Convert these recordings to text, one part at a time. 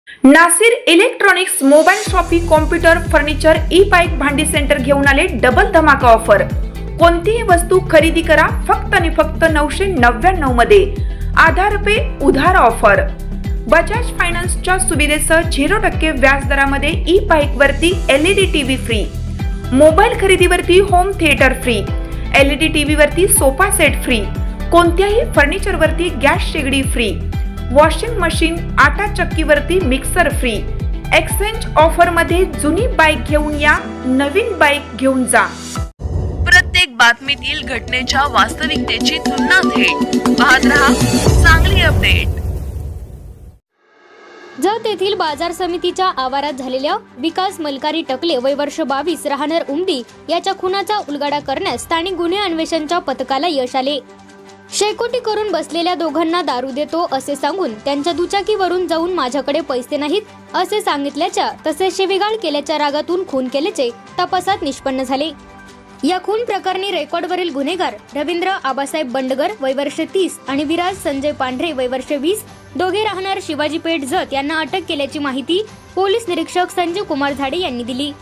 Nasir electronics mobile shoppe computer furniture e bike भांडी centre घेऊन आले डबल धमाका ऑफर। कोणतीही वस्तू खरेदी करा फक्त आणि फक्त 999 मध्ये। आधार पे उधार ऑफर। बजाज फायनान्सच्या सुविधेसह 0% व्याज दरामध्ये ई बाईक वरती LED टीव्ही फ्री, मोबाईल खरेदीवरती home theatre free, LED TV वरती सोफा सेट फ्री, कोणत्याही फर्निचर वरती गॅस शेगडी फ्री, वॉशिंग मशीन आटा चक्कीवरती मिक्सर फ्री। एक्सचेंज ऑफर मध्ये जुनी बाईक घेऊन या, नवीन बाईक घेऊन जा। प्रत्येक बातमीतील घटनेच्या वास्तविकतेची तुलना थेट पाहत रहा चांगली अपडेट। जत येथील बाजार समितीच्या आवारात झालेल्या विकास मलकारी टकले वय वर्ष 22 राहणार उमदी याच्या खुनाचा उलगडा करण्यास स्थानिक गुन्हे अन्वेषणच्या पथकाला यश आले। शेकोटी करून बसलेल्या दोघांना दारू देतो असे सांगून त्यांच्या दुचाकीवरून जाऊन माझ्याकडे पैसे नाहीत असे सांगितल्याच्या तसेच शिवीगाळ केल्याच्या रागातून खून केल्याचे तपासात निष्पन्न झाले। या खून प्रकरणी रेकॉर्डवरील गुन्हेगार रवींद्र आबासाहेब बंडगर वय वर्ष 30 आणि विराज संजय पांढरे वय वर्ष 20 दोघे राहणार शिवाजी पेठ जत यांना अटक केल्याची माहिती पोलीस निरीक्षक संजीव कुमार झाडे यांनी दिली।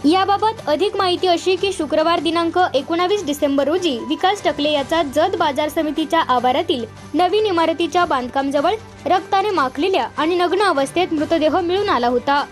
याबाबत अधिक माहिती अशी की शुक्रवार दिनांक 19 डिसेंबर रोजी विकास टकले याचा जत बाजार समितीच्या आवारातील नवीन इमारतीच्या बांधकाम जवळ रक्ताने माखलेल्या आणि नग्न अवस्थेत मृतदेह मिळून आला होता।